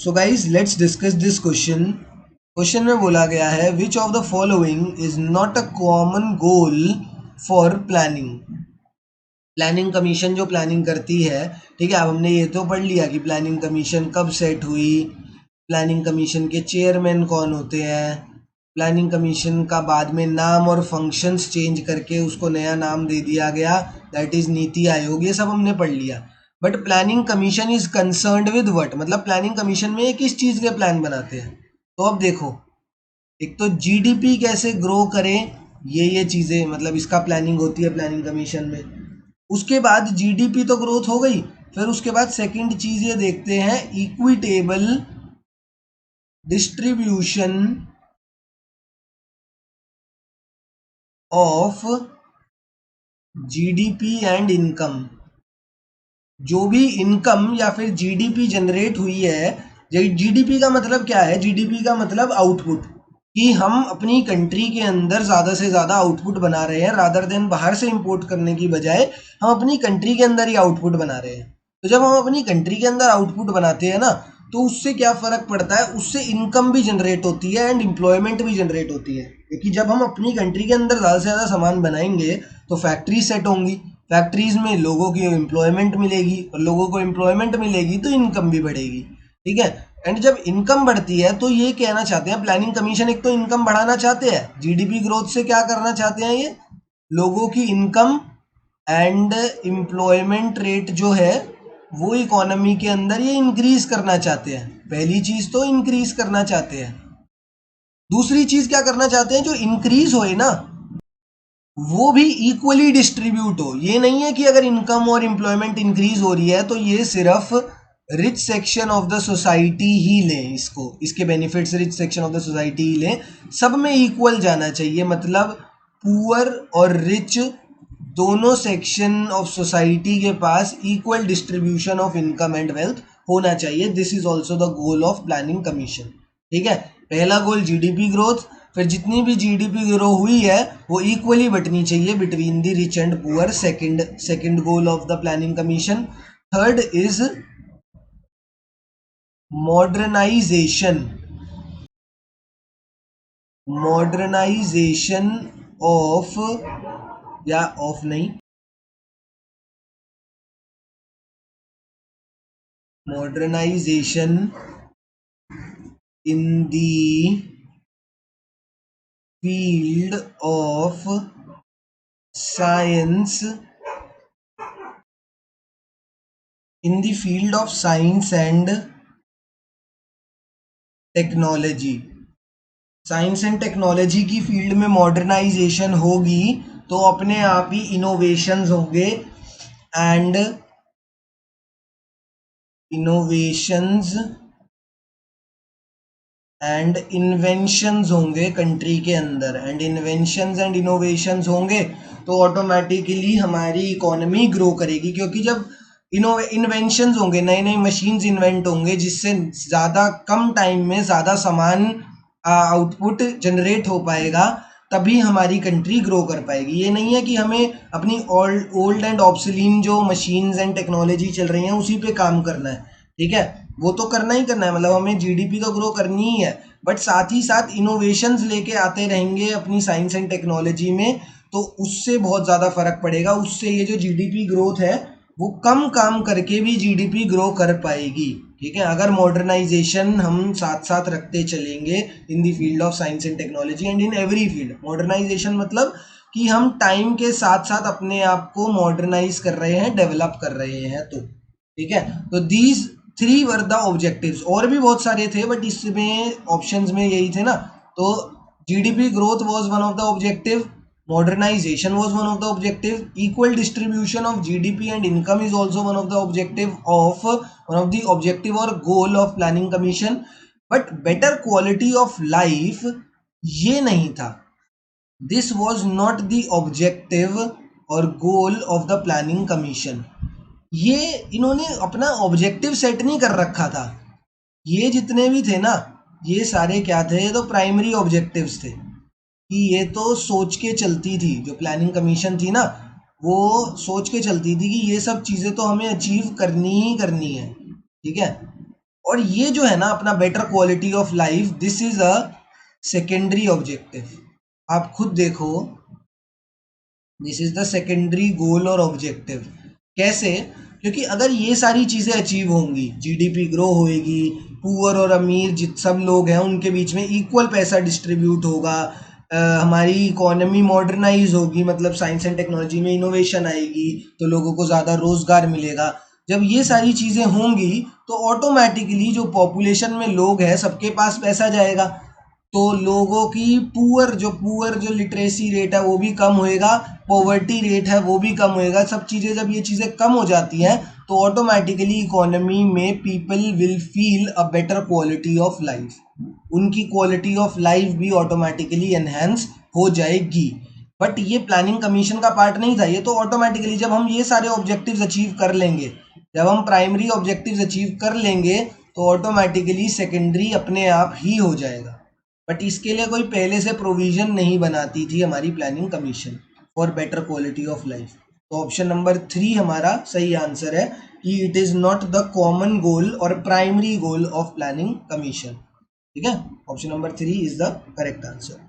So guys let's discuss this question. Question में बोला गया है which of the following is not a common goal for planning. Planning commission जो planning करती है, ठीक है, अब हमने ये तो पढ़ लिया कि प्लानिंग कमीशन कब सेट हुई, प्लानिंग कमीशन के चेयरमैन कौन होते हैं, प्लानिंग कमीशन का बाद में नाम और फंक्शंस चेंज करके उसको नया नाम दे दिया गया, दैट इज नीति आयोग। ये सब हमने पढ़ लिया। But planning commission is concerned with what, मतलब प्लानिंग कमीशन में किस चीज़ के प्लान बनाते हैं। तो अब देखो, एक तो जीडीपी कैसे ग्रो करें, ये चीज़ें मतलब इसका प्लानिंग होती है प्लानिंग कमीशन में। उसके बाद जीडीपी तो ग्रोथ हो गई, फिर उसके बाद सेकंड चीज़ ये देखते हैं equitable distribution of GDP and income. जो भी इनकम या फिर जीडीपी जनरेट हुई है, जीडीपी का मतलब क्या है, जीडीपी का मतलब आउटपुट, कि हम अपनी कंट्री के अंदर ज़्यादा से ज़्यादा आउटपुट बना रहे हैं, रादर देन बाहर से इंपोर्ट करने की बजाय हम अपनी कंट्री के अंदर ही आउटपुट बना रहे हैं। तो जब हम अपनी कंट्री के अंदर आउटपुट बनाते हैं ना, तो उससे क्या फ़र्क पड़ता है, उससे इनकम भी जनरेट होती है एंड एम्प्लॉयमेंट भी जनरेट होती है। क्योंकि जब हम अपनी कंट्री के अंदर ज़्यादा से ज़्यादा सामान बनाएंगे तो फैक्ट्री सेट होंगी, फैक्ट्रीज में लोगों की एम्प्लॉयमेंट मिलेगी, और लोगों को एम्प्लॉयमेंट मिलेगी तो इनकम भी बढ़ेगी, ठीक है। एंड जब इनकम बढ़ती है तो ये कहना चाहते हैं प्लानिंग कमीशन, एक तो इनकम बढ़ाना चाहते हैं, जीडीपी ग्रोथ से क्या करना चाहते हैं, ये लोगों की इनकम एंड एम्प्लॉयमेंट रेट जो है वो इकोनॉमी के अंदर ये इंक्रीज करना चाहते हैं। पहली चीज तो इंक्रीज करना चाहते हैं। दूसरी चीज क्या करना चाहते हैं, जो इंक्रीज होए ना वो भी इक्वली डिस्ट्रीब्यूट हो। ये नहीं है कि अगर इनकम और एम्प्लॉयमेंट इंक्रीज हो रही है तो ये सिर्फ rich section of the society ही लें, इसको इसके benefits rich section of the society ही लें, सब में इक्वल जाना चाहिए। मतलब पुअर और रिच दोनों सेक्शन ऑफ सोसाइटी के पास equal distribution of income and wealth होना चाहिए। This is also the goal of planning commission, ठीक है। पहला गोल जीडीपी ग्रोथ, फिर जितनी भी जीडीपी ग्रो हुई है वो इक्वली बटनी चाहिए between the rich and poor, second goal of the planning commission. Third is modernisation, modernisation of, या ऑफ नहीं, modernisation in the field of science, in the field of science and technology. Science and technology की field में modernisation होगी तो अपने आप ही innovations होंगे एंड इनोवेशंस एंड इन्वेंशंस होंगे कंट्री के अंदर, एंड इन्वेंशंस एंड इनोवेशंस होंगे तो ऑटोमेटिकली हमारी इकोनॉमी ग्रो करेगी। क्योंकि जब इन्वेंशंस होंगे, नए नए मशीन्स इन्वेंट होंगे जिससे ज़्यादा कम टाइम में ज़्यादा सामान आउटपुट जनरेट हो पाएगा, तभी हमारी कंट्री ग्रो कर पाएगी। ये नहीं है कि हमें अपनी ओल्ड एंड ऑब्सोलीन जो मशीन्स एंड टेक्नोलॉजी चल रही हैं उसी पे काम करना है, ठीक है, वो तो करना ही करना है, मतलब हमें जीडीपी तो ग्रो करनी ही है, बट साथ ही साथ इनोवेशंस लेके आते रहेंगे अपनी साइंस एंड टेक्नोलॉजी में, तो उससे बहुत ज़्यादा फर्क पड़ेगा। उससे ये जो जीडीपी ग्रोथ है वो कम काम करके भी जीडीपी ग्रो कर पाएगी, ठीक है, अगर मॉडर्नाइजेशन हम साथ साथ रखते चलेंगे in the field of science and technology and in every field. Modernisation मतलब कि हम टाइम के साथ साथ अपने आप को मॉडर्नाइज कर रहे हैं, डेवलप कर रहे हैं, तो ठीक है। तो these three were the objectives, और भी बहुत सारे थे बट इसमें ऑप्शंस में यही थे ना। तो GDP growth was one of the objective, modernization was one of the objective, equal distribution of gdp and income is also one of the objective or goal of planning commission, but better quality of life ये नहीं था। this was not the objective और goal of the planning commission। ये इन्होंने अपना objective set नहीं कर रखा था। ये जितने भी थे ना, ये सारे क्या थे, ये तो प्राइमरी ऑब्जेक्टिव्स थे, कि ये तो सोच के चलती थी, जो प्लानिंग कमीशन थी ना वो सोच के चलती थी कि ये सब चीज़ें तो हमें अचीव करनी ही करनी है, ठीक है। और ये जो है ना अपना better quality of life, this is a secondary objective. आप खुद देखो, this is the secondary goal और ऑब्जेक्टिव। कैसे? क्योंकि अगर ये सारी चीज़ें अचीव होंगी, जीडीपी ग्रो होएगी, पुअर और अमीर जित सब लोग हैं उनके बीच में इक्वल पैसा डिस्ट्रीब्यूट होगा, हमारी इकोनॉमी मॉडर्नाइज होगी, मतलब साइंस एंड टेक्नोलॉजी में इनोवेशन आएगी, तो लोगों को ज़्यादा रोजगार मिलेगा। जब ये सारी चीज़ें होंगी तो ऑटोमेटिकली जो पॉपुलेशन में लोग हैं सबके पास पैसा जाएगा, तो लोगों की पुअर जो लिटरेसी रेट है वो भी कम होएगा, पॉवर्टी रेट है वो भी कम होएगा। सब चीज़ें जब ये चीज़ें कम हो जाती हैं तो ऑटोमेटिकली इकोनॉमी में people will feel a better quality of life, उनकी क्वालिटी ऑफ लाइफ भी ऑटोमेटिकली एनहेंस हो जाएगी। बट ये प्लानिंग कमीशन का पार्ट नहीं था, ये तो ऑटोमेटिकली जब हम ये सारे ऑब्जेक्टिव्स अचीव कर लेंगे, जब हम प्राइमरी ऑब्जेक्टिव्स अचीव कर लेंगे तो ऑटोमेटिकली सेकेंडरी अपने आप ही हो जाएगा। बट इसके लिए कोई पहले से प्रोविजन नहीं बनाती थी हमारी planning commission for better quality of life. तो ऑप्शन नंबर 3 हमारा सही आंसर है कि it is not the common goal और primary goal of planning commission. ठीक है, option number 3 is the correct answer.